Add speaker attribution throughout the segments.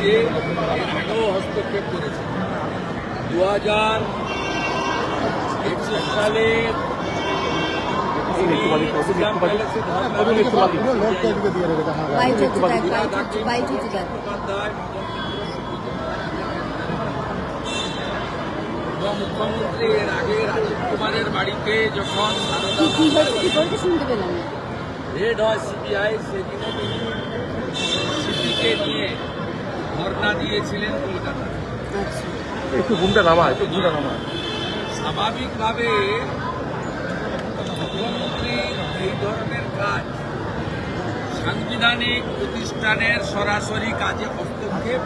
Speaker 1: দিয়ে এর আগেও হস্তক্ষেপ করেছে। 2021 সালে মুখ্যমন্ত্রী এর আগে রাজীব কুমারের বাড়িতে যখন রেড হয় সিবিআই, সেদিনে তিনি সিপিকে নিয়ে ধর্ণা দিয়েছিলেন কলকাতায়। স্বাভাবিকভাবে মুখ্যমন্ত্রী এই ধরনের কাজ সাংবিধানিক প্রতিষ্ঠানের সরাসরি কাজে হস্তক্ষেপ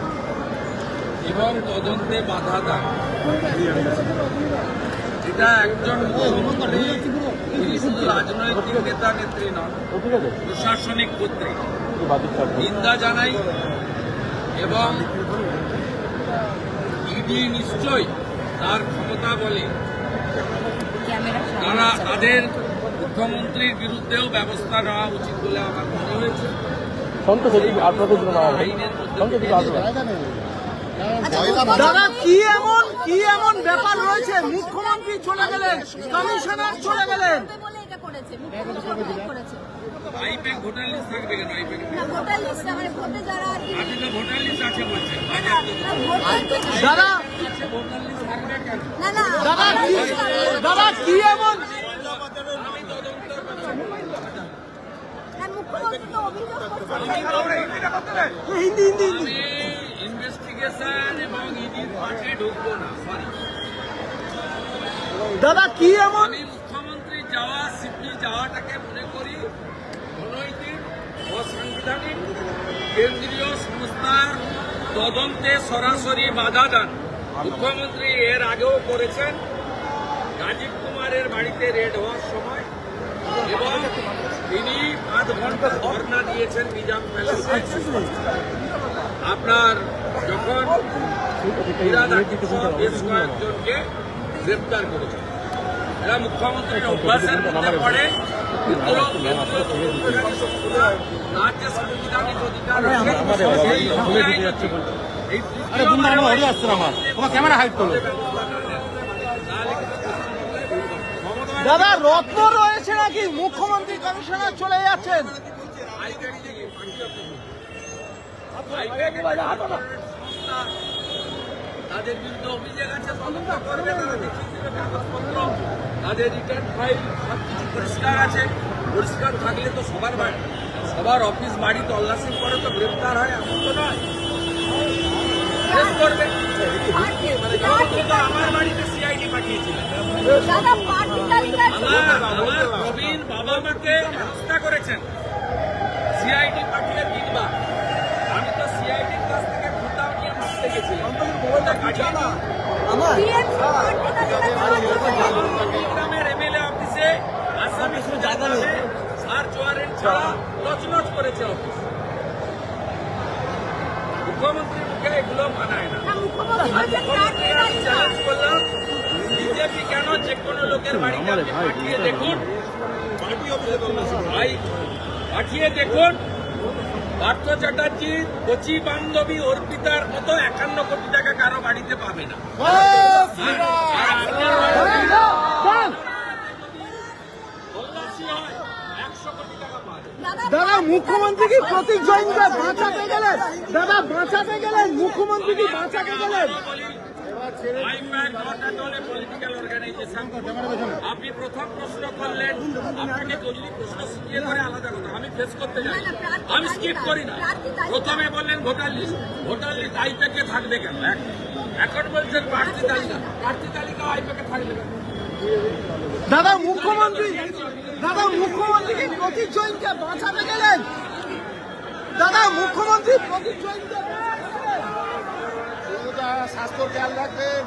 Speaker 1: এবং তদন্তে বাধা দেয়। এটা একজন মুখ্যমন্ত্রী, তিনি শুধু রাজনৈতিক নেতা নেত্রী নন, প্রশাসনিক কর্তৃক নিন্দা জানাই এবং ইডি নিশ্চয়ই তার ক্ষমতা বলে তারা তাদের মুখ্যমন্ত্রীর বিরুদ্ধেও ব্যবস্থা নেওয়া উচিত বলে আমার মনে হয়েছে। আইনের মধ্যে
Speaker 2: দাদা কি এমন ব্যাপার রয়েছে? মুখ্যমন্ত্রী চলে গেলেন, কমিশনার চলে গেলেন,
Speaker 1: আইপ্যাক ভোটার লিস্ট থাকবে কেন? আইপ্যাক
Speaker 3: ভোটার লিস্ট মানে ভোটে যারা
Speaker 1: আপনি তো ভোটার লিস্ট আছে বলছেন।
Speaker 2: দাদা
Speaker 1: ভোটার লিস্ট থাকবে কেন?
Speaker 2: দাদা কি এমন
Speaker 3: মুখ্যমন্ত্রী অভিযোগ
Speaker 2: হিন্দি
Speaker 1: ইনভেস্টিগেশন এবং ইডির পাশে ঢুকবো না। সরি
Speaker 2: দাদা কি এমন
Speaker 1: আমি মুখ্যমন্ত্রী যাওয়া, সিপি যাওয়াটাকে মনে করি অনৈতিক, অসাংবিধানিক, কেন্দ্রীয় সংস্থার তদন্তে সরাসরি বাধা দান মুখ্যমন্ত্রী এর আগেও করেছেন। রাজীব কুমারের বাড়িতে রেড হওয়ার সময় এবং তিনি 5 ঘন্টা ধর্ণা দিয়েছেন নিজাম প্যালেসে। আপনার যখন বেশ কয়েকজনকে গ্রেপ্তার করেছেন, এরা মুখ্যমন্ত্রীর অভ্যাসের মধ্যে পড়ে। তার যে সাংবিধানিক অধিকার
Speaker 2: দাদা রত্ন রয়েছে নাকি? মুখ্যমন্ত্রী কমিশনার চলে যাচ্ছেন।
Speaker 1: তাদের বিরুদ্ধে অভিযোগ আছে, তদন্ত করবে, তারা দেখিয়ে দেবে কাগজপত্র, তাদের রিটার্ন ফাইল সবকিছু পরিষ্কার আছে। পরিষ্কার থাকলে তো সবার অফিস বাড়ি তল্লাশি করে তো গ্রেপ্তার হয়, এমন তো নয়। করবে আমার বাড়িতে সিআইডি পাঠিয়েছিলেন, আমার প্রবীণ বাবা মাকে হত্যা করেছেন, সিআইডি পাঠিয়ে 3 বার। আমি তো সিআইডির কাছ থেকে ভোটার নিয়ে মারতে গেছিলাম। গ্রামের এমএলএ অফিসে আসামি সার্চ ওয়ারেন্ট ছাড়া নচনচ করেছে অফিস। মুখ্যমন্ত্রীর মুখে এগুলো মানায় না। চ্যালেঞ্জ করলাম, বিজেপি কেন যে কোনো লোকের বাড়িতে পাঠিয়ে দেখুন, পাঠিয়ে দেখুন পার্থ চ্যাটার্জির কচি বান্ধবী অর্পিতার মতো 51 কোটি টাকা কারো বাড়িতে পাবে না।
Speaker 2: দাদা মুখ্যমন্ত্রী কি প্রতীক জৈনকে বাঁচাতে গেলেন? দাদা বাঁচাতে গেলেন, মুখ্যমন্ত্রী কি বাঁচাতে গেলেন?
Speaker 1: আপনি প্রথম প্রশ্ন করলেন, আপনাকে যদি প্রশ্ন শিখিয়ে করে আলাদা কথা, আমি ফেস করতে যাই, আমি স্কিপ করি না। প্রথমে বললেন ভোটার লিস্ট আইপ্যাকে থাকবে কেন? এখন বলছেন প্রার্থী তালিকা আইপ্যাকে থাকবে কেন?
Speaker 2: দাদা মুখ্যমন্ত্রী কি প্রতীক জৈনকে বাঁচাতে গেলেন? দাদা মুখ্যমন্ত্রী প্রতীক জৈনকে স্বাস্থ্য খেয়াল রাখবেন।